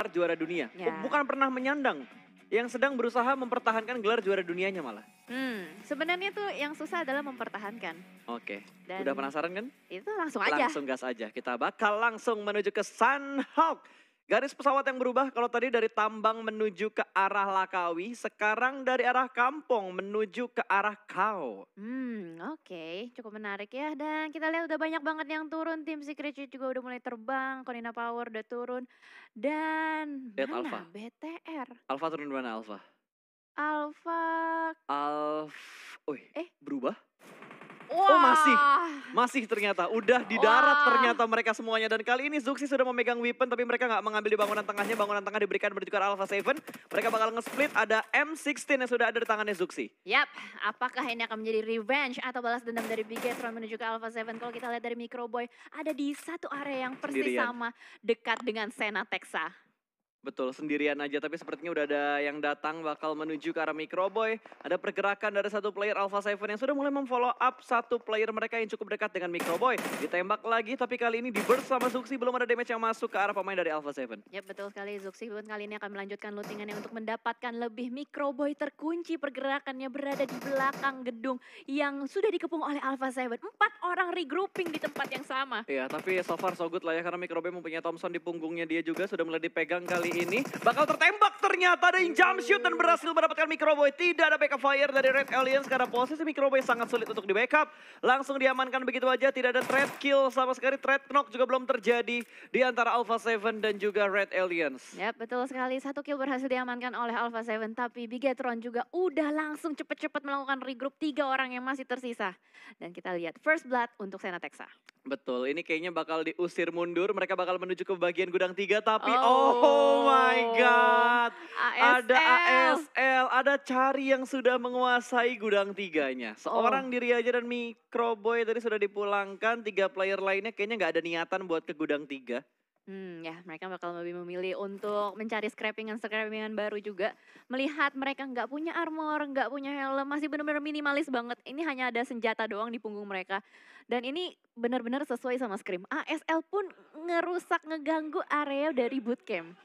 gelar juara dunia. Bukan pernah menyandang, yang sedang berusaha mempertahankan gelar juara dunianya malah. Sebenarnya tuh yang susah adalah mempertahankan. Oke, udah penasaran kan? Itu langsung aja. Langsung gas aja, kita bakal langsung menuju ke Sunhawk. Garis pesawat yang berubah, kalau tadi dari Tambang menuju ke arah Lakawi, sekarang dari arah Kampong menuju ke arah Kau. Oke, cukup menarik ya. Dan kita lihat udah banyak banget yang turun, tim Secret Shield juga udah mulai terbang, Konina Power udah turun. Dan lihat mana Alpha. BTR? Alpha turun di mana Alpha? Berubah? Wah. Oh masih ternyata, udah di darat ternyata mereka semuanya. Dan kali ini Zuxi sudah memegang weapon tapi mereka nggak mengambil di bangunan tengahnya. Bangunan tengah diberikan berdikar Alpha 7. Mereka bakal nge-split, ada M16 yang sudah ada di tangannya Zuxi. Yap, apakah ini akan menjadi revenge atau balas dendam dari Bigetron menuju ke Alpha 7. Kalau kita lihat dari Microboy, ada di satu area yang persis sama, dekat dengan Sena Texa. Betul, sendirian aja, tapi sepertinya udah ada yang datang bakal menuju ke arah Microboy. Ada pergerakan dari satu player Alpha 7 yang sudah mulai memfollow up satu player mereka yang cukup dekat dengan Microboy. Ditembak lagi, tapi kali ini di burst sama Zuxi, belum ada damage yang masuk ke arah pemain dari Alpha 7. Ya betul sekali, Zuxi pun kali ini akan melanjutkan lootingannya untuk mendapatkan lebih. Microboy terkunci pergerakannya berada di belakang gedung yang sudah dikepung oleh Alpha 7. 4 orang regrouping di tempat yang sama. Iya, tapi so far so good lah ya, karena Microboy mempunyai Thompson di punggungnya dia juga, sudah mulai dipegang kali ini. Bakal tertembak ternyata, ada yang jump shoot dan berhasil mendapatkan Microboy. Tidak ada backup fire dari Red Aliens karena posisi Microboy sangat sulit untuk di backup. Langsung diamankan begitu aja, tidak ada threat kill sama sekali. Threat knock juga belum terjadi di antara Alpha 7 dan juga Red Aliens. Ya betul sekali, satu kill berhasil diamankan oleh Alpha 7. Tapi Bigetron juga udah langsung cepet-cepet melakukan regroup 3 orang yang masih tersisa. Dan kita lihat first blood untuk Sena Texa. Betul, ini kayaknya bakal diusir mundur. Mereka bakal menuju ke bagian gudang 3, tapi oh my god. Ada ASL, ada Cari yang sudah menguasai gudang 3-nya. Seorang diri aja dan Microboy tadi sudah dipulangkan. 3 player lainnya kayaknya nggak ada niatan buat ke gudang 3. Ya mereka bakal lebih memilih untuk mencari scrappingan baru juga. Melihat mereka nggak punya armor, nggak punya helm, masih benar-benar minimalis banget. Ini hanya ada senjata doang di punggung mereka. Dan ini benar-benar sesuai sama Scream. ASL pun ngerusak, ngeganggu area dari bootcamp.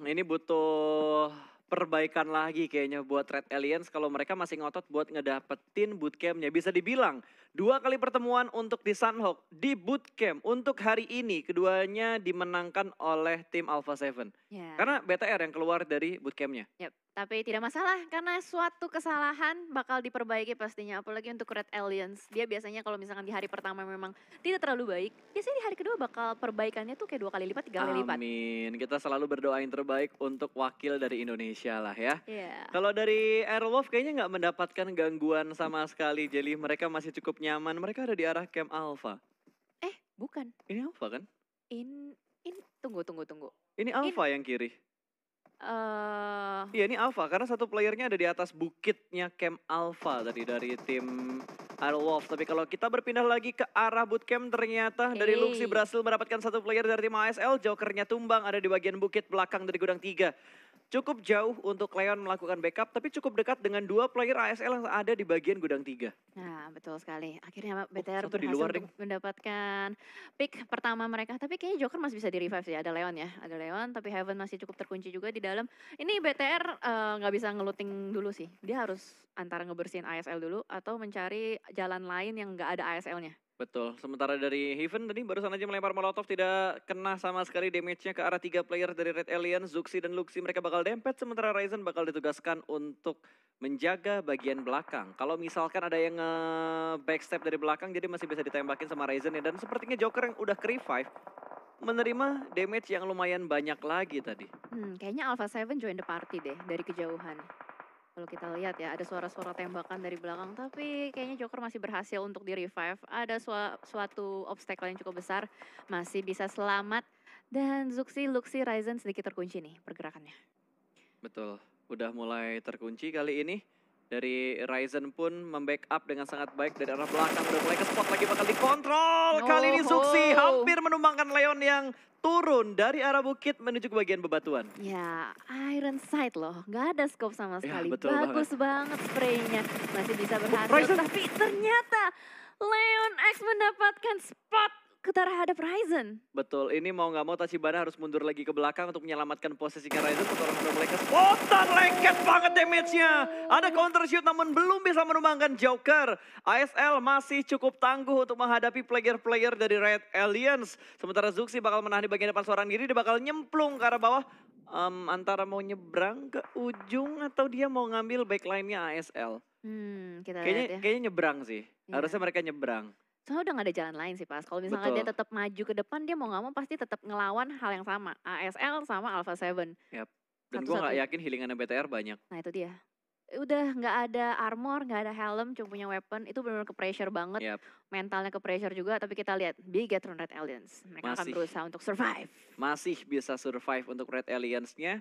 Ini butuh perbaikan lagi kayaknya buat Red Aliens kalau mereka masih ngotot buat ngedapetin bootcampnya. Bisa dibilang 2 kali pertemuan untuk di Sunhawk, di bootcamp untuk hari ini keduanya dimenangkan oleh tim Alpha 7. Karena BTR yang keluar dari bootcampnya. Tapi tidak masalah karena suatu kesalahan bakal diperbaiki pastinya. Apalagi untuk Red Aliens. Dia biasanya kalau misalkan di hari pertama memang tidak terlalu baik. Biasanya di hari kedua bakal perbaikannya tuh kayak 2 kali lipat, 3 kali lipat. Amin. Kita selalu berdoa yang terbaik untuk wakil dari Indonesia lah ya. Kalau dari Airwolf kayaknya nggak mendapatkan gangguan sama sekali. Jadi mereka masih cukup nyaman. Mereka ada di arah camp Alpha. Bukan. Ini Alpha kan? Ini tunggu. Ini Alpha yang kiri. Iya ini Alpha karena satu playernya ada di atas bukitnya camp Alpha tadi dari tim Airwolf. Tapi kalau kita berpindah lagi ke arah bootcamp ternyata dari Luxi berhasil mendapatkan satu player dari tim ASL. Jokernya tumbang ada di bagian bukit belakang dari gudang 3. Cukup jauh untuk Leon melakukan backup, tapi cukup dekat dengan 2 player ASL yang ada di bagian gudang 3. Nah betul sekali, akhirnya BTR berhasil untuk mendapatkan pick pertama mereka. Tapi kayaknya Joker masih bisa di revive sih, ada Leon ya. Ada Leon, tapi Heaven masih cukup terkunci juga di dalam. Ini BTR nggak bisa ngelooting dulu sih, dia harus antara ngebersihin ASL dulu atau mencari jalan lain yang nggak ada ASL-nya. Betul, sementara dari Heaven tadi barusan aja melempar molotov tidak kena sama sekali damage-nya ke arah 3 player dari Red Aliens, Zuxi dan Luxi mereka bakal dempet sementara Ryzen bakal ditugaskan untuk menjaga bagian belakang. Kalau misalkan ada yang backstep dari belakang jadi masih bisa ditembakin sama Ryzen ya dan sepertinya Joker yang udah ke-revive menerima damage yang lumayan banyak lagi tadi. Kayaknya Alpha 7 join the party deh dari kejauhan. Kalau kita lihat ya ada suara-suara tembakan dari belakang tapi kayaknya Joker masih berhasil untuk di-revive. Ada suatu obstacle yang cukup besar, masih bisa selamat. Dan Zuxi, Luxi, Ryzen sedikit terkunci nih pergerakannya. Betul, udah mulai terkunci kali ini. Dari Ryzen pun membackup dengan sangat baik dari arah belakang. Udah mulai ke spot lagi bakal dikontrol. Kali ini Zuxi hampir menumbangkan Leon yang turun dari arah bukit menuju ke bagian bebatuan. Ya, Iron Sight loh. Gak ada scope sama sekali. Betul bagus banget spraynya. Masih bisa berhasil. Tapi ternyata Leon X mendapatkan spot terhadap Ryzen. Betul, ini mau nggak mau Tachibana harus mundur lagi ke belakang untuk menyelamatkan posisi Ryzen. Satu orang udah mulai ke spontan, lengket banget damage-nya. Ada counter shoot namun belum bisa menumbangkan Joker. ASL masih cukup tangguh untuk menghadapi player-player dari Red Aliens. Sementara Zuxi bakal menahan di bagian depan seorang diri, dia bakal nyemplung ke arah bawah. Antara mau nyebrang ke ujung atau dia mau ngambil backline-nya ASL. Kita lihat ya. Kayaknya nyebrang sih, Iya. harusnya mereka nyebrang. Soalnya udah gak ada jalan lain sih pas. Kalau misalnya dia Betul. tetap maju ke depan, dia mau gak mau pasti tetap ngelawan hal yang sama. ASL sama Alpha 7. Yap. Dan gue Satu-satu. gak yakin healingannya BTR banyak. Nah itu dia. Udah nggak ada armor, nggak ada helm, cuma punya weapon. Itu benar-benar ke pressure banget. Yap. Mentalnya ke pressure juga. Tapi kita lihat Bigetron Red Aliens. Mereka akan Masih. berusaha untuk survive. Masih bisa survive untuk Red Aliens-nya.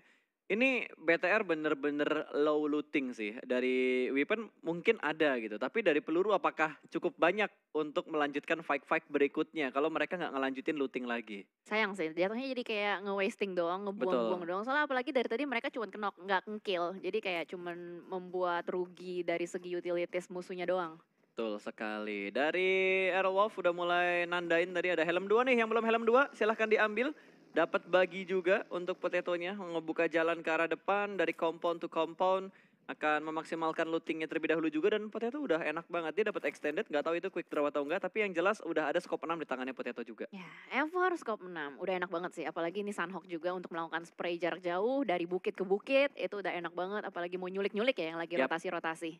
Ini BTR bener-bener low looting sih. Dari weapon mungkin ada gitu. Tapi dari peluru apakah cukup banyak untuk melanjutkan fight-fight berikutnya. Kalau mereka nggak ngelanjutin looting lagi. Sayang sih, jatuhnya jadi kayak nge-wasting doang, ngebuang-buang doang. Soalnya apalagi dari tadi mereka cuma kenok, nggak nge-kill. Jadi kayak cuman membuat rugi dari segi utilities musuhnya doang. Betul sekali. Dari Aerowolf udah mulai nandain tadi ada helm 2 nih. Yang belum helm 2 silahkan diambil. Dapat bagi juga untuk Potatonya, ngebuka jalan ke arah depan dari compound to compound. Akan memaksimalkan lootingnya terlebih dahulu juga dan Potato udah enak banget. Dia dapat extended, nggak tahu itu quick draw atau enggak. Tapi yang jelas udah ada scope 6 di tangannya Potato juga. Ya, Ever scope 6, udah enak banget sih. Apalagi ini Sunhawk juga untuk melakukan spray jarak jauh dari bukit ke bukit. Itu udah enak banget, apalagi mau nyulik-nyulik ya yang lagi Yap. rotasi-rotasi.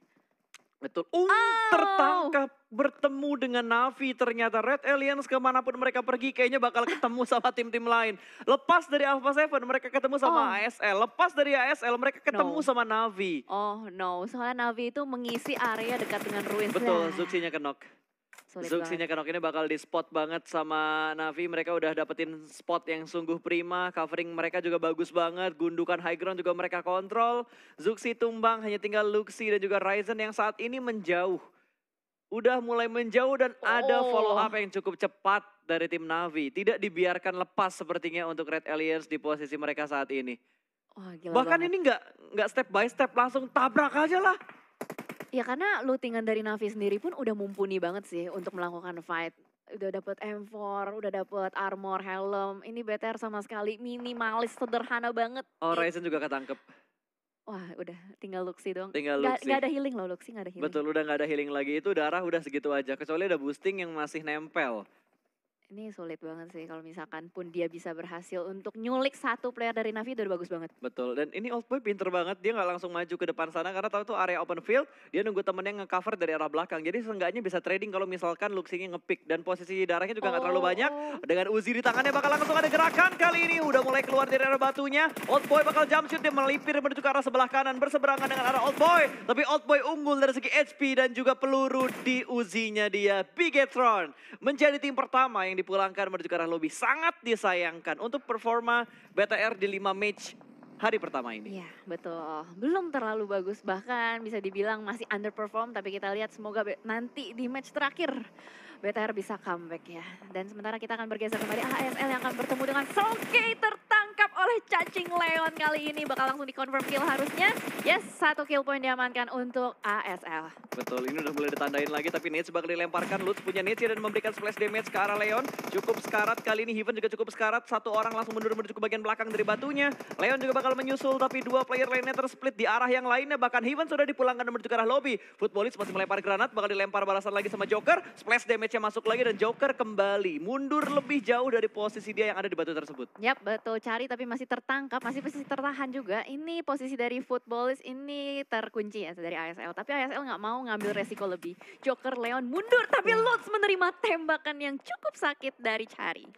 Betul. Tertangkap bertemu dengan Navi. Ternyata Red Aliens kemanapun mereka pergi kayaknya bakal ketemu sama tim-tim lain. Lepas dari Alpha 7 mereka ketemu sama ASL. Lepas dari ASL mereka ketemu sama Navi. Oh no, soalnya Navi itu mengisi area dekat dengan Ruins. Betul, Zuxinya kenok. Zuxinya kenok ini bakal di spot banget sama Navi. Mereka udah dapetin spot yang sungguh prima. Covering mereka juga bagus banget. Gundukan high ground juga mereka kontrol. Zuxi tumbang, hanya tinggal Luxi dan juga Ryzen yang saat ini menjauh. Udah mulai menjauh dan ada follow up yang cukup cepat dari tim Navi. Tidak dibiarkan lepas sepertinya untuk Red Aliens di posisi mereka saat ini. Wah, gila Bahkan banget. ini nggak step by step, langsung tabrak aja lah. Ya karena lootingan dari Navi sendiri pun udah mumpuni banget sih untuk melakukan fight. Udah dapet M4, udah dapet armor, helm. Ini BTR sama sekali minimalis, sederhana banget. Oh, Ryzen juga ketangkep. Wah, udah tinggal Luxi doang. Tinggal Gak Luxi. ada healing loh, Luxi gak ada healing. Betul, udah nggak ada healing lagi. Itu darah udah segitu aja. Kecuali ada boosting yang masih nempel. Ini sulit banget sih kalau misalkan pun dia bisa berhasil untuk nyulik satu player dari Navi itu udah bagus banget. Betul, dan ini Old Boy pinter banget. Dia nggak langsung maju ke depan sana karena tahu tuh area open field. Dia nunggu temennya nge-cover dari arah belakang. Jadi seenggaknya bisa trading kalau misalkan Luxinya nge-pick. Dan posisi darahnya juga nggak terlalu banyak. Dengan Uzi di tangannya bakal langsung ada gerakan kali ini. Udah mulai keluar dari arah batunya. Old Boy bakal jump shoot, dia melipir menuju ke arah sebelah kanan. Berseberangan dengan arah Old Boy. Tapi Old Boy unggul dari segi HP dan juga peluru di Uzinya dia. Bigetron menjadi tim pertama yang dipulangkan menuju ke arah lobby. Sangat disayangkan untuk performa BTR di 5 match hari pertama ini. Iya, betul. Belum terlalu bagus, bahkan bisa dibilang masih underperform, tapi kita lihat semoga nanti di match terakhir BTR bisa comeback ya. Dan sementara kita akan bergeser kembali ASL yang akan bertemu dengan Soulgate, tertangkap oleh Cacing Leon kali ini. Bakal langsung di-confirm kill harusnya. Yes, 1 kill point diamankan untuk ASL. Betul, ini udah mulai ditandain lagi tapi Nate bakal dilemparkan. Lutz punya Nate dan memberikan splash damage ke arah Leon. Cukup sekarat kali ini, Heaven juga cukup sekarat. Satu orang langsung mundur menuju ke bagian belakang dari batunya. Leon juga bakal menyusul tapi dua player lainnya tersplit di arah yang lainnya. Bahkan Heaven sudah dipulangkan menuju ke arah lobby. Footballist masih melempar granat, bakal dilempar balasan lagi sama Joker. Splash damage-nya masuk lagi dan Joker kembali mundur lebih jauh dari posisi dia yang ada di batu tersebut. Yap, betul. Cari tapi masih tertangkap, masih tertahan juga. Ini posisi dari Footballist ini terkunci ya dari ASL. Tapi ASL nggak mau ngambil resiko lebih. Joker Leon mundur tapi Lutz menerima tembakan yang cukup sakit dari Cari.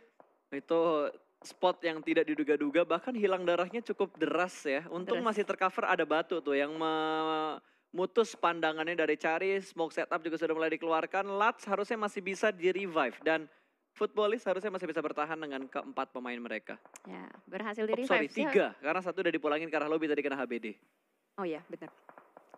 Itu spot yang tidak diduga-duga, bahkan hilang darahnya cukup deras ya. Untung Deras. masih tercover ada batu tuh yang memutus pandangannya dari Cari. Smoke setup juga sudah mulai dikeluarkan. Lats harusnya masih bisa di-revive dan Footballist harusnya masih bisa bertahan dengan keempat pemain mereka. Ya, berhasil di Sorry, revive. 3 karena satu udah dipulangin ke arah lobby tadi kena HBD. Oh iya, benar.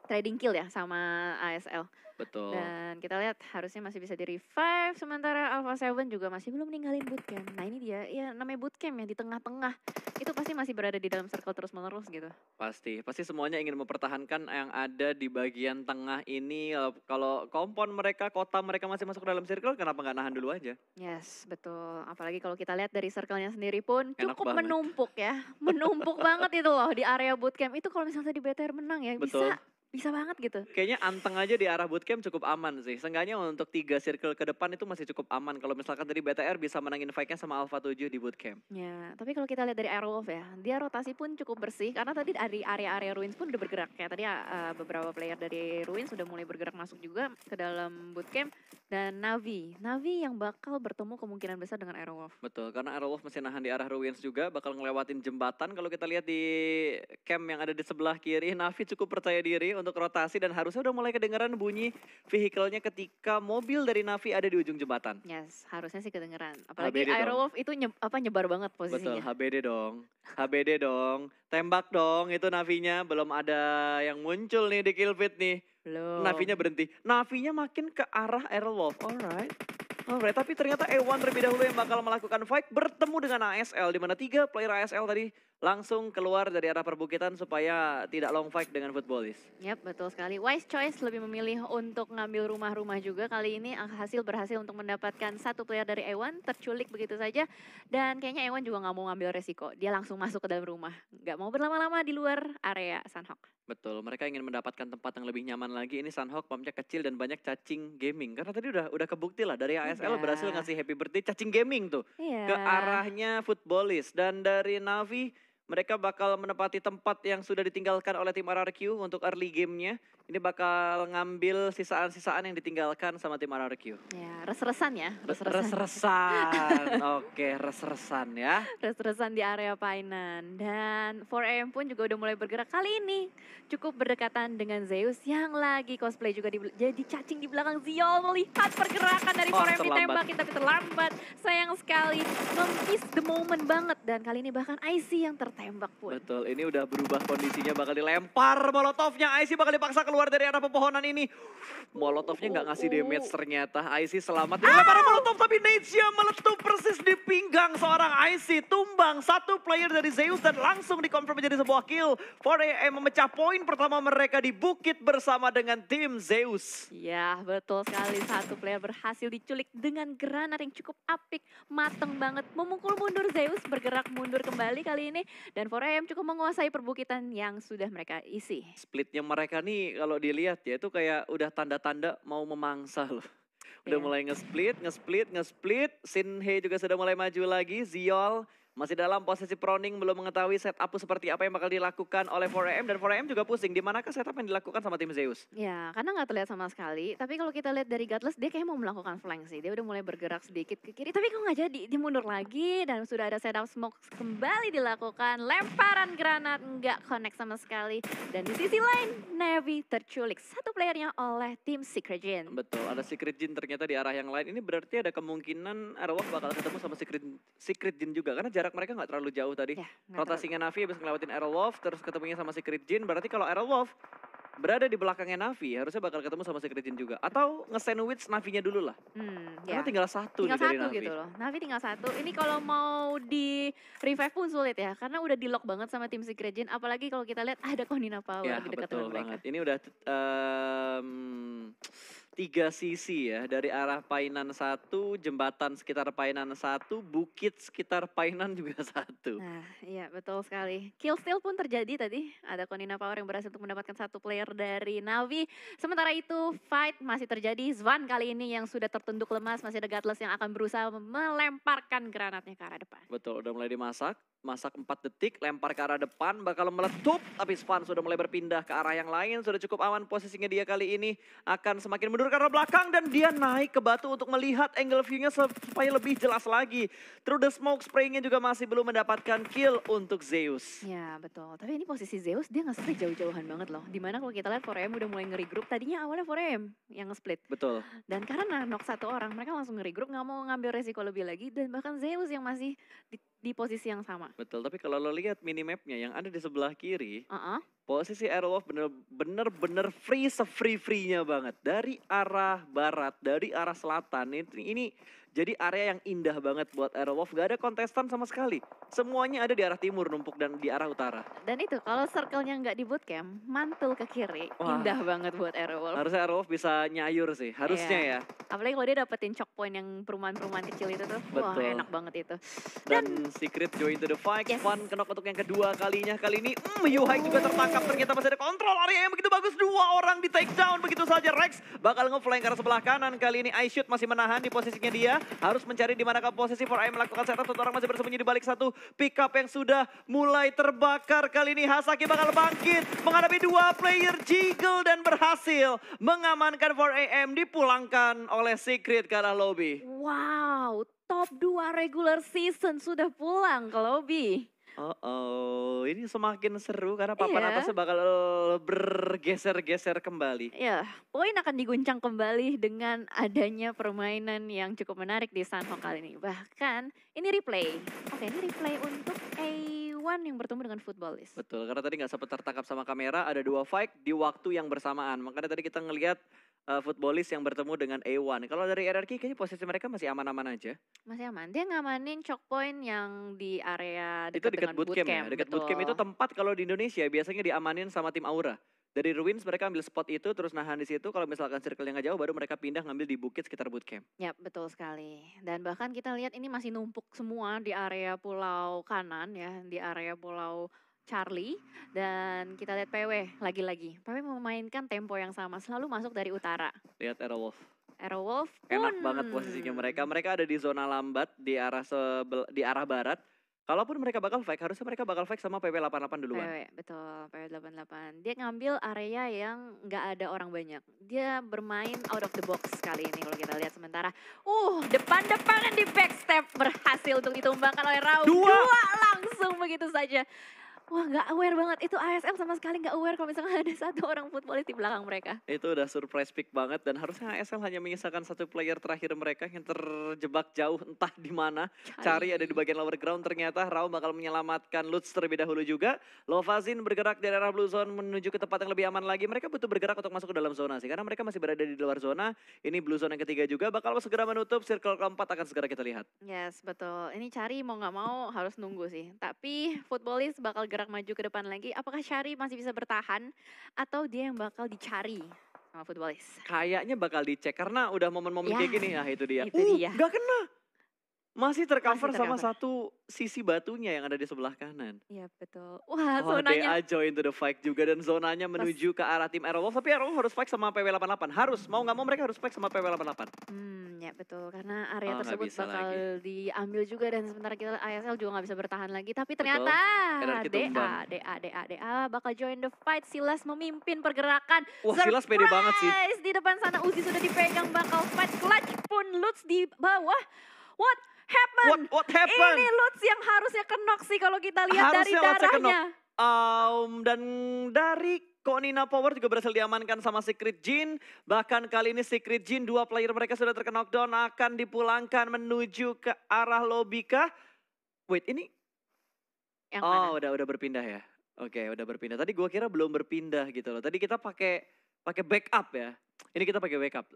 trading kill ya sama ASL. Betul. Dan kita lihat harusnya masih bisa di revive, sementara Alpha 7 juga masih belum ninggalin bootcamp. Nah ini dia, ya namanya bootcamp ya di tengah-tengah. Itu pasti masih berada di dalam circle terus-menerus gitu. Pasti semuanya ingin mempertahankan yang ada di bagian tengah ini. Kalau kompon mereka, kota mereka masih masuk ke dalam circle, kenapa nggak nahan dulu aja? Yes, betul. Apalagi kalau kita lihat dari circle-nya sendiri pun Enak cukup banget. menumpuk ya. Menumpuk banget itu loh di area bootcamp. Itu kalau misalnya di BTR menang ya Betul. bisa banget gitu. Kayaknya anteng aja di arah bootcamp cukup aman sih. Seenggaknya untuk 3 circle ke depan itu masih cukup aman. Kalau misalkan tadi BTR bisa menangin fight-nya sama Alpha 7 di bootcamp. Ya, tapi kalau kita lihat dari Airwolf ya, dia rotasi pun cukup bersih karena tadi dari area-area Ruins pun udah bergerak. Kayak tadi beberapa player dari Ruins sudah mulai bergerak masuk juga ke dalam bootcamp. Dan Navi yang bakal bertemu kemungkinan besar dengan Airwolf. Betul, karena Airwolf masih nahan di arah Ruins juga, bakal ngelewatin jembatan. Kalau kita lihat di camp yang ada di sebelah kiri, Navi cukup percaya diri untuk rotasi dan harusnya udah mulai kedengeran bunyi vehicle-nya ketika mobil dari Navi ada di ujung jembatan. Yes, harusnya sih kedengeran. Apalagi HBD dong. Airwolf itu nyebar banget Betul, posisinya. HBD dong, tembak dong itu Navinya, belum ada yang muncul nih di kill feed nih. Belum. Navinya berhenti, Navinya makin ke arah Airwolf, alright. Tapi ternyata E1 terlebih dahulu yang bakal melakukan fight bertemu dengan ASL, di mana 3 player ASL tadi langsung keluar dari arah perbukitan supaya tidak long fight dengan Footballis. Yap, betul sekali. Wise choice lebih memilih untuk ngambil rumah-rumah juga. Kali ini berhasil untuk mendapatkan satu player dari E1, terculik begitu saja. Dan kayaknya E1 juga nggak mau ngambil resiko. Dia langsung masuk ke dalam rumah. Nggak mau berlama-lama di luar area Sunhawk. Betul, mereka ingin mendapatkan tempat yang lebih nyaman lagi. Ini Sunhawk pumpnya kecil dan banyak cacing gaming. Karena tadi udah kebukti lah dari ASL berhasil ngasih happy birthday cacing gaming tuh. Iya. Ke arahnya Footballis. Dan dari Navi mereka bakal menempati tempat yang sudah ditinggalkan oleh tim RRQ untuk early game-nya. Ini bakal ngambil sisaan-sisaan yang ditinggalkan sama tim RRQ. Ya, res-resan ya. Res-resan, oke res-resan ya. Res-resan di area Painan. Dan 4AM pun juga udah mulai bergerak. Kali ini cukup berdekatan dengan Zeus yang lagi cosplay juga jadi cacing di belakang Ziol. Melihat pergerakan dari 4AM ditembakin tapi terlambat. Sayang sekali, nge-miss the moment banget. Dan kali ini bahkan IC yang tertembak pun. Betul, ini udah berubah kondisinya, bakal dilempar Molotovnya. IC bakal dipaksa keluar dari arah pepohonan ini. Molotovnya nggak ngasih damage ternyata. IC selamat. Dilempar Molotov tapi Neitsha meletup persis di pinggang seorang IC. Tumbang satu player dari Zeus dan langsung dikonfirm menjadi sebuah kill. 4AM memecah poin pertama mereka di bukit bersama dengan tim Zeus. Ya, betul sekali. Satu player berhasil diculik dengan granat yang cukup apik. Mateng banget. Memukul mundur Zeus, bergerak mundur kembali kali ini. Dan 4AM cukup menguasai perbukitan yang sudah mereka isi. Splitnya mereka nih kalau dilihat ya itu kayak udah tanda-tanda mau memangsa loh. Udah mulai nge-split. Sinhe juga sudah mulai maju lagi. Ziol masih dalam posisi proning, belum mengetahui setup seperti apa yang bakal dilakukan oleh 4AM. Dan 4AM juga pusing, di manakah setup yang dilakukan sama tim Zeus? Ya, karena nggak terlihat sama sekali. Tapi kalau kita lihat dari Godless, dia kayak mau melakukan flank sih. Dia udah mulai bergerak sedikit ke kiri, tapi kok nggak jadi. Dia mundur lagi dan sudah ada setup smoke kembali dilakukan. Lemparan granat nggak connect sama sekali. Dan di sisi lain, Na'Vi terculik satu playernya oleh tim Secret Jin. Betul, ada Secret Jin ternyata di arah yang lain. Ini berarti ada kemungkinan Airwolf bakal ketemu sama Secret Jin juga. Karena jarak mereka nggak terlalu jauh tadi. Ya, Rotasinya Navi habis ngelewatin Airwolf, terus ketemunya sama Secret Jin. Berarti kalau Airwolf berada di belakangnya Navi, harusnya bakal ketemu sama Secret Jin juga. Atau nge-sandwich Navinya dulu lah. Karena tinggal satu nih dari Navi. Gitu loh. Navi tinggal satu. Ini kalau mau di revive pun sulit ya. Karena udah di lock banget sama tim Secret Jin. Apalagi kalau kita lihat ada Konina Power Ya, di dekat betul dengan mereka. banget. Ini udah 3 sisi ya, dari arah Painan 1, jembatan sekitar Painan 1, bukit sekitar Painan juga 1. Nah, iya betul sekali. Kill steal pun terjadi tadi. Ada Konina Power yang berhasil untuk mendapatkan satu player dari Navi. Sementara itu fight masih terjadi. Zwan kali ini yang sudah tertunduk lemas, masih ada Godless yang akan berusaha melemparkan granatnya ke arah depan. Betul, udah mulai dimasak. Masak 4 detik, lempar ke arah depan, bakal meletup. Tapi Svan sudah mulai berpindah ke arah yang lain, sudah cukup aman posisinya dia kali ini. Akan semakin mundur ke arah belakang dan dia naik ke batu untuk melihat angle view-nya supaya lebih jelas lagi. Through the smoke spraying-nya juga masih belum mendapatkan kill untuk Zeus. Ya betul, tapi ini posisi Zeus dia nge-split jauh-jauhan banget loh. Dimana kalau kita lihat 4AM udah mulai nge-regroup, tadinya awalnya 4AM yang nge-split. Betul. Dan karena knock satu orang, mereka langsung nge-regroup, nggak mau ngambil resiko lebih lagi. Dan bahkan Zeus yang masih di posisi yang sama. Betul, tapi kalau lo lihat minimapnya yang ada di sebelah kiri, Uh-uh. posisi Aerowolf bener-bener free se-free-free-nya banget. Dari arah barat, dari arah selatan, ini jadi area yang indah banget buat Aerowolf. Gak ada kontestan sama sekali. Semuanya ada di arah timur numpuk dan di arah utara. Dan itu kalau circle-nya nggak di bootcamp, mantul ke kiri, Wah. indah banget buat Aerowolf. Harusnya Aerowolf bisa nyayur sih, harusnya ya. Apalagi kalau dia dapetin choke point yang perumahan-perumahan kecil itu tuh, wah Betul. enak banget itu. Dan Secret join to the fight, Yes. Fun kenok untuk yang kedua kalinya. Kali ini Yuhai juga tertangkap, ternyata masih ada kontrol area yang begitu bagus. 2 orang di take down, begitu saja Rex bakal nge-flank ke arah sebelah kanan. Kali ini iShoot masih menahan di posisinya dia, harus mencari di manakah posisi 4AM melakukan setup. 1 orang masih bersembunyi di balik satu pick up yang sudah mulai terbakar. Kali ini Hasaki bakal bangkit menghadapi 2 player Jiggle dan berhasil mengamankan 4AM, dipulangkan oleh Secret ke arah lobby. Wow, top 2 regular season sudah pulang ke lobby. Ini semakin seru karena papan Iya. atasnya bakal bergeser-geser kembali. Ya, poin akan diguncang kembali dengan adanya permainan yang cukup menarik di Sunhawk kali ini. Bahkan ini replay. Oke, ini replay untuk A1 yang bertemu dengan Footballist. Betul, karena tadi nggak sempat tertangkap sama kamera, ada 2 fight di waktu yang bersamaan. Makanya tadi kita ngelihat Footballist yang bertemu dengan A1. Kalau dari RRQ kayaknya posisi mereka masih aman-aman aja. Masih aman. Dia ngamanin choke point yang di area Itu dekat dekat dengan bootcamp ya. Dekat bootcamp itu tempat kalau di Indonesia biasanya diamanin sama tim Aura. Dari Ruins mereka ambil spot itu terus nahan di situ. Kalau misalkan circle-nya nggak jauh baru mereka pindah ngambil di bukit sekitar bootcamp. Ya, betul sekali. Dan bahkan kita lihat ini masih numpuk semua di area pulau kanan ya, di area pulau Charlie. Dan kita lihat PW lagi-lagi. PW memainkan tempo yang sama, selalu masuk dari utara. Lihat Aerowolf. Aerowolf pun Enak banget posisinya mereka. Mereka ada di zona lambat di arah di arah barat. Kalaupun mereka bakal fight, harusnya mereka bakal fight sama PW88 duluan. PW, betul, PW88. Dia ngambil area yang nggak ada orang banyak. Dia bermain out of the box kali ini kalau kita lihat sementara. Depan-depanan di backstep berhasil untuk ditumbangkan oleh Raul. Dua langsung begitu saja. Wah, nggak aware banget. Itu ASL sama sekali nggak aware kalau misalnya ada 1 orang footballis di belakang mereka. Itu udah surprise pick banget dan harusnya ASL hanya menyisakan 1 player terakhir mereka yang terjebak jauh entah di mana. Cari ada di bagian lower ground, ternyata Raul bakal menyelamatkan Lutz terlebih dahulu juga. Lovazin bergerak dari arah blue zone menuju ke tempat yang lebih aman lagi. Mereka butuh bergerak untuk masuk ke dalam zona sih, karena mereka masih berada di luar zona. Ini blue zone yang ketiga juga bakal segera menutup, circle keempat akan segera kita lihat. Yes, betul. Ini Cari mau nggak mau harus nunggu sih. Tapi footballis bakal gerak maju ke depan lagi. Apakah Cari masih bisa bertahan atau dia yang bakal dicari sama footballis? Kayaknya bakal dicek karena udah momen-momen Ya, kayak gini. Ah itu dia. itu dia. Gak kena. Masih tercover Masih sama tercover. satu sisi batunya yang ada di sebelah kanan. Iya, betul. Wah, Oh, zonanya. DA join to the fight juga dan zonanya menuju ke arah tim Aerowolf. Tapi Aerowolf harus fight sama PW88. Harus, mau nggak mau mereka harus fight sama PW88. Ya betul. Karena area Oh, nggak tersebut bisa bakal lagi. diambil juga dan sementara kita ASL juga nggak bisa bertahan lagi. Tapi ternyata RRQ tumbang. DA bakal join the fight. Silas memimpin pergerakan. Wah, Silas pede banget sih. Surprise! Di depan sana Uzi sudah dipegang, bakal fight clutch pun Lutz di bawah. What happened? What happened? Ini Lutz yang harusnya kenok sih kalau kita lihat dari Harusnya Lutz yang darahnya. Dan dari Konina Power juga berhasil diamankan sama Secret Jin. Bahkan kali ini Secret Jin, 2 player mereka sudah terknockdown, akan dipulangkan menuju ke arah lobby kah? Wait, ini Yang mana? udah berpindah ya. Oke, udah berpindah. Tadi gua kira belum berpindah gitu loh. Tadi kita pakai backup ya. Ini kita pakai backup.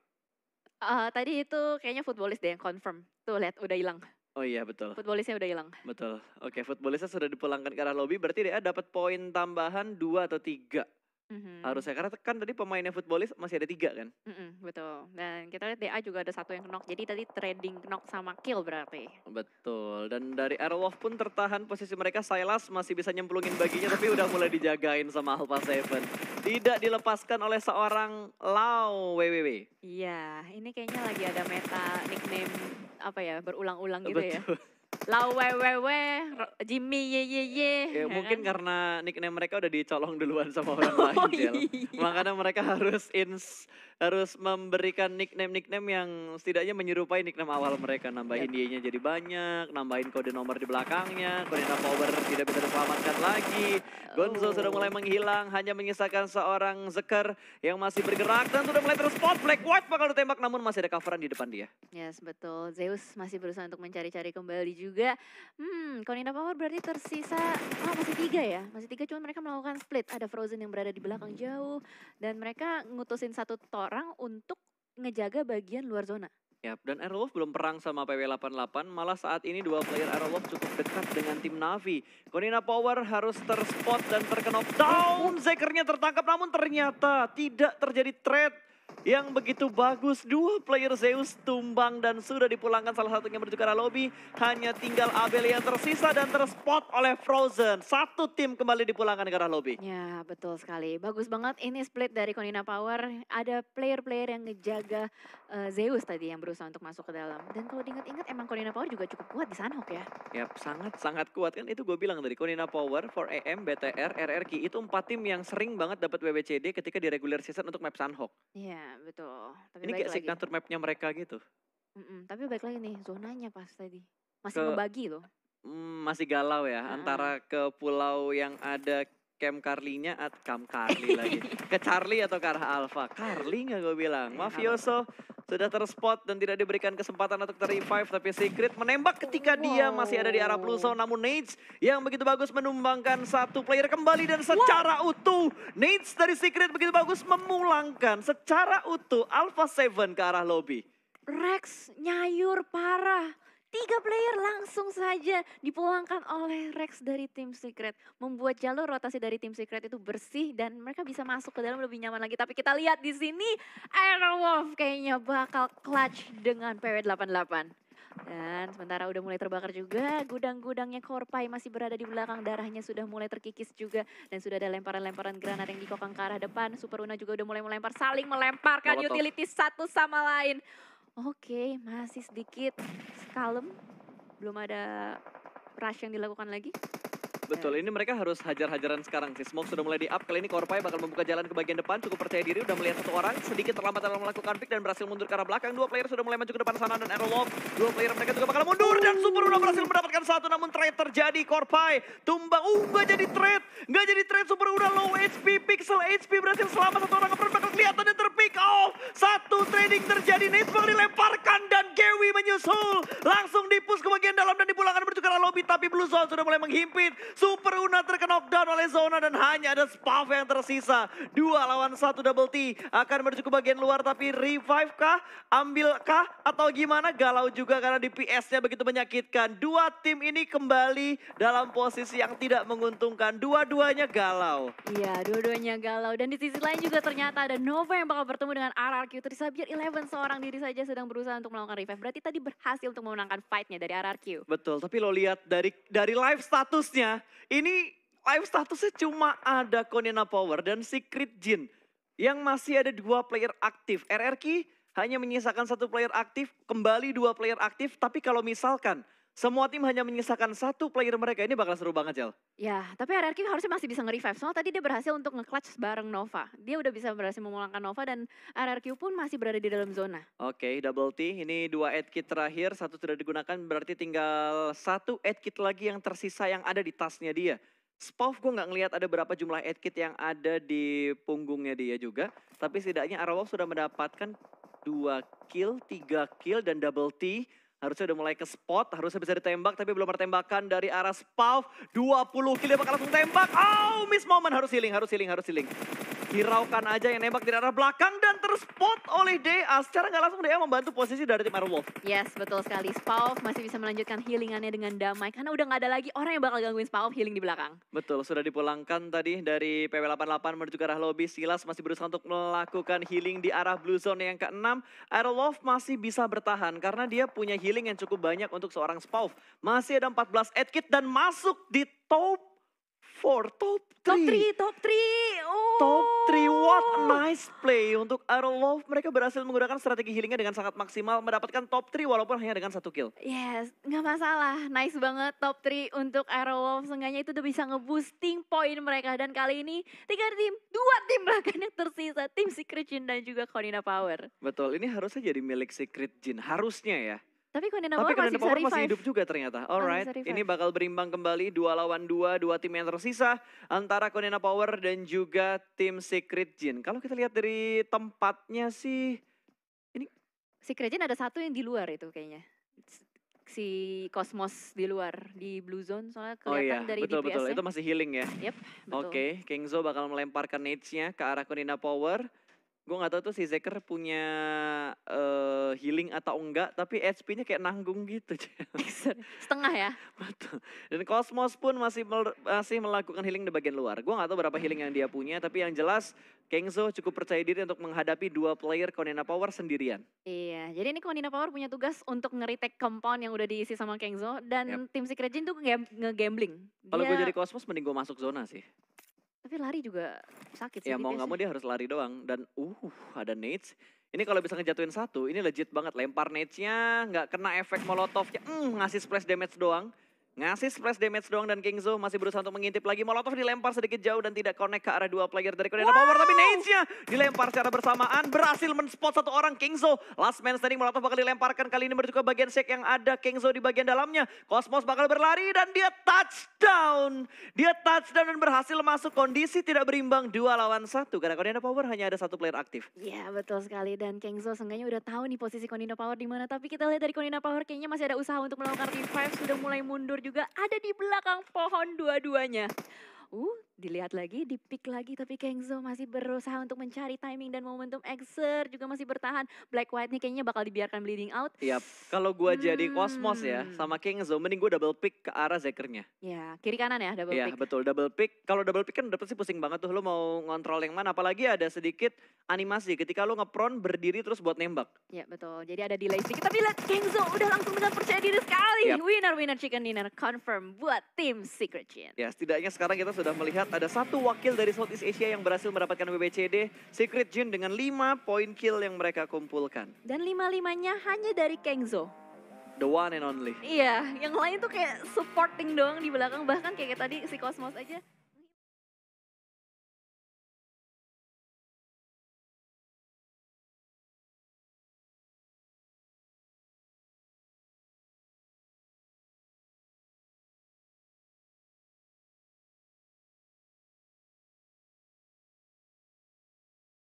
Tadi itu kayaknya footballis deh yang confirm. Tuh lihat udah hilang. Oh iya betul. Footballisnya udah hilang. Betul. Oke, footballisnya sudah dipulangkan ke arah lobby. Berarti dia dapat poin tambahan 2 atau 3. Harusnya. Karena kan tadi pemainnya footballis masih ada 3 kan? Betul. Dan kita lihat DA juga ada 1 yang knock. Jadi tadi trading knock sama kill berarti. Betul. Dan dari Aerowolf pun tertahan posisi mereka. Silas masih bisa nyemplungin baginya tapi udah mulai dijagain sama Alpha 7. Tidak dilepaskan oleh seorang Lau WWW. Iya, ini kayaknya lagi ada meta nickname apa ya, berulang-ulang gitu ya. Betul. Lau WWW, Jimmy ye. Ya, mungkin kan? karena nickname mereka udah dicolong duluan sama orang lain. Oh Jel. iya. Makanya mereka harus harus memberikan nickname-nickname yang setidaknya menyerupai nickname awal mereka. Nambahin Yap. dia-nya jadi banyak, nambahin kode nomor di belakangnya, Corina Power tidak bisa diselamatkan lagi. Gonzo sudah mulai Oh. menghilang, hanya menyisakan seorang Zeker yang masih bergerak dan sudah mulai terspot. Black White bakal ditembak namun masih ada coveran di depan dia. Yes, betul. Zeus masih berusaha untuk mencari-cari kembali juga. Konina Power berarti tersisa, masih 3 ya? Masih 3 cuman mereka melakukan split. Ada Frozen yang berada di belakang jauh. Dan mereka ngutusin satu orang untuk ngejaga bagian luar zona. Yap, dan Aerowolf belum perang sama PW88, malah saat ini dua player Aerowolf cukup dekat dengan tim Navi. Konina Power harus terspot dan terknockdown. Zekernya tertangkap namun ternyata tidak terjadi trade yang begitu bagus. Dua player Zeus tumbang dan sudah dipulangkan, salah satunya menuju ke arah lobby. Hanya tinggal Abel yang tersisa dan terspot oleh Frozen. Satu tim kembali dipulangkan ke arah lobby. Ya, betul sekali. Bagus banget ini split dari Konina Power. Ada player-player yang ngejaga Zeus tadi yang berusaha untuk masuk ke dalam. Dan kalau diingat-ingat emang Konina Power juga cukup kuat di Sunhawk ya. Yap, sangat-sangat kuat kan, itu gue bilang tadi. Konina Power, 4AM, BTR, RRQ itu 4 tim yang sering banget dapat WWCD ketika di regular season untuk map Sunhawk. Iya, betul. Tapi Ini baik kayak lagi. signature mapnya mereka gitu. Tapi baik lagi nih, zonanya pas tadi. Masih Ke- ngebagi loh. Masih galau ya, antara ke pulau yang ada Camp Carly-nya, Camp Carly lagi. Ke Charlie atau ke arah Alpha. Carly nggak gue bilang. Ya, Mafioso sudah terspot dan tidak diberikan kesempatan untuk ter-revive. Tapi Secret menembak ketika dia masih ada di arah Blue Zone. Namun Nades yang begitu bagus menumbangkan satu player kembali. Dan secara utuh, Nades dari Secret begitu bagus memulangkan secara utuh Alpha 7 ke arah lobby. Rex nyayur parah. 3 player langsung saja dipulangkan oleh Rex dari tim Secret. Membuat jalur rotasi dari tim Secret itu bersih dan mereka bisa masuk ke dalam lebih nyaman lagi. Tapi kita lihat di sini Aerowolf kayaknya bakal clutch dengan PW88. Dan sementara udah mulai terbakar juga, gudang-gudangnya Korpai masih berada di belakang, darahnya sudah mulai terkikis juga. Dan sudah ada lemparan-lemparan granat yang dikokang ke arah depan. Super Una juga udah mulai melempar, saling melemparkan Molotov. utilities satu sama lain. Oke, masih sedikit kalem, belum ada rush yang dilakukan lagi. Betul, ini mereka harus hajar-hajaran sekarang sih. Smoke sudah mulai di-up, kali ini Korpai bakal membuka jalan ke bagian depan. Cukup percaya diri, udah melihat satu orang. Sedikit terlambat dalam melakukan pick dan berhasil mundur ke arah belakang. Dua player sudah mulai maju ke depan sana dan Aerowolf. Dua player mereka juga bakal mundur dan Super Una berhasil mendapatkan satu. Namun trade terjadi, Korpai tumbang. Nggak jadi trade. Nggak jadi trade, Super Una low HP. Pixel HP berhasil selamat, satu orang nge-front bakal kelihatan dan terpick off. Satu trading terjadi, Nate bakal dilemparkan dan Gewi menyusul. Langsung dipus ke bagian dalam dan dipulangkan menuju ke arah lobby. Tapi Blue Zone sudah mulai menghimpit. Super Una terkena knockdown oleh Zona dan hanya ada Spav yang tersisa. 2 lawan 1 double T akan menuju ke bagian luar, tapi revive kah? Ambil kah? Atau gimana? Galau juga karena di PS-nya begitu menyakitkan. Dua tim ini kembali dalam posisi yang tidak menguntungkan. Dua-duanya galau. Iya, dua-duanya galau. Dan di sisi lain juga ternyata ada Nova yang bakal bertemu dengan RRQ. Trisabier 11 seorang diri saja sedang berusaha untuk melakukan revive. Berarti tadi berhasil untuk memenangkan fight-nya dari RRQ. Betul, tapi lo lihat dari live statusnya, ini live statusnya cuma ada Konina Power dan Secret Jin yang masih ada 2 player aktif. RRQ hanya menyisakan 1 player aktif, kembali 2 player aktif, tapi kalau misalkan semua tim hanya menyisakan 1 player mereka, ini bakal seru banget, Jel. Ya, tapi RRQ harusnya masih bisa nge-revive. Soalnya tadi dia berhasil untuk nge-clutch bareng Nova. Dia udah bisa berhasil memulangkan Nova dan RRQ pun masih berada di dalam zona. Oke, double T, ini 2 aid kit terakhir, 1 sudah digunakan, berarti tinggal 1 aid kit lagi yang tersisa yang ada di tasnya dia. Spav gue nggak ngelihat ada berapa jumlah aid kit yang ada di punggungnya dia juga. Tapi setidaknya Aerowolf sudah mendapatkan 2 kill, 3 kill dan double T. Harusnya udah mulai ke spot, harusnya bisa ditembak tapi belum ada tembakan dari arah Spav. 20 kill dia bakal langsung tembak. Oh, miss moment, harus healing. Hiraukan aja yang nembak di arah belakang dan terspot oleh DA. Secara nggak langsung DA membantu posisi dari tim Aerowolf. Yes, betul sekali. Spav masih bisa melanjutkan healingannya dengan damai. Karena udah nggak ada lagi orang yang bakal gangguin Spav healing di belakang. Betul, sudah dipulangkan tadi dari PW88 menuju ke arah lobby. Silas masih berusaha untuk melakukan healing di arah Blue Zone yang ke-6. Aerowolf masih bisa bertahan karena dia punya healing yang cukup banyak untuk seorang Spav. Masih ada 14 aid kit dan masuk di top top Top 3. 3, top 3. Oh. Top 3, what a nice play untuk Arrow Wolf. Mereka berhasil menggunakan strategi healingnya dengan sangat maksimal, mendapatkan top 3 walaupun hanya dengan 1 kill. Yes, nggak masalah. Nice banget top 3 untuk Arrow Wolf. Seenggaknya itu udah bisa ngeboosting poin mereka. Dan kali ini 2 tim bahkan yang tersisa. Tim Secret Jin dan juga Konina Power. Betul, ini harusnya jadi milik Secret Jin, harusnya ya. Tapi Konina Tapi Power masih Konina bisa Power masih revive. hidup juga ternyata. Alright, bisa revive. ini bakal berimbang kembali 2 lawan 2, 2 tim yang tersisa antara Konina Power dan juga tim Secret Jin. Kalau kita lihat dari tempatnya sih, Secret Jin ada satu yang di luar itu kayaknya. Si Cosmos di luar, di Blue Zone. Soalnya oh iya, kelihatan dari betul-betul, DPS-nya. itu masih healing ya. Yep, betul. Oke, Kingzo bakal melemparkan nades-nya ke arah Konina Power. Gue gak tahu tuh si Zeker punya healing atau enggak, tapi HP-nya kayak nanggung gitu. Setengah ya. Betul. Dan Cosmos pun masih melakukan healing di bagian luar. Gue gak tahu berapa healing yang dia punya, tapi yang jelas Kingzo cukup percaya diri untuk menghadapi 2 player Konina Power sendirian. Iya, jadi ini Konina Power punya tugas untuk nge-retake compound yang udah diisi sama Kengzo. Dan tim Secret Jin tuh nge-gambling. Kalau gue jadi Cosmos mending gue masuk zona sih. Tapi lari juga sakit sih. Ya mau gak mau dia harus lari doang. Dan ada nades. Ini kalau bisa ngejatuhin satu, ini legit banget. Lempar nades-nya, gak kena efek molotovnya. Ngasih splash damage doang. Ngasih splash damage doang dan Kingzo masih berusaha untuk mengintip lagi. Molotov dilempar sedikit jauh dan tidak connect ke arah 2 player dari Konina Power. Tapi nades-nya dilempar secara bersamaan. Berhasil men-spot 1 orang Kingzo. Last man standing, Molotov bakal dilemparkan. Kali ini menuju ke bagian shake yang ada Kingzo di bagian dalamnya. Cosmos bakal berlari dan dia touchdown. Dia touchdown dan berhasil masuk kondisi tidak berimbang 2 lawan 1. Karena Konina Power hanya ada 1 player aktif. Iya betul sekali. Dan Kengzo seenggaknya udah tahu nih posisi Konina Power di mana. Tapi kita lihat dari Konina Power kayaknya masih ada usaha untuk melakukan revive. Sudah mulai mundur juga, ada di belakang pohon dua-duanya. Dilihat lagi, di-pick lagi, tapi Kengzo masih berusaha untuk mencari timing dan momentum. Exer juga masih bertahan. Black White nih kayaknya bakal dibiarkan bleeding out. Yap, kalau gue jadi Cosmos ya sama Kingzo, mending gue double pick ke arah Zekernya. Ya, kiri kanan ya double pick. Iya betul, double pick. Kalau double pick kan udah pasti pusing banget tuh, lo mau ngontrol yang mana. Apalagi ada sedikit animasi ketika lo nge-prone berdiri terus buat nembak. Ya betul, jadi ada delay sedikit. Tapi lihat Kengzo udah langsung dengan percaya diri sekali. Yap. Winner chicken dinner confirm buat tim Secret Jin. Ya setidaknya sekarang kita sudah melihat ada 1 wakil dari Southeast Asia yang berhasil mendapatkan WBCD Secret Jin dengan 5 poin kill yang mereka kumpulkan. Dan 5-5-nya hanya dari Kengzo. The one and only. Iya, yang lain tuh kayak supporting doang di belakang. Bahkan kayak tadi si Cosmos aja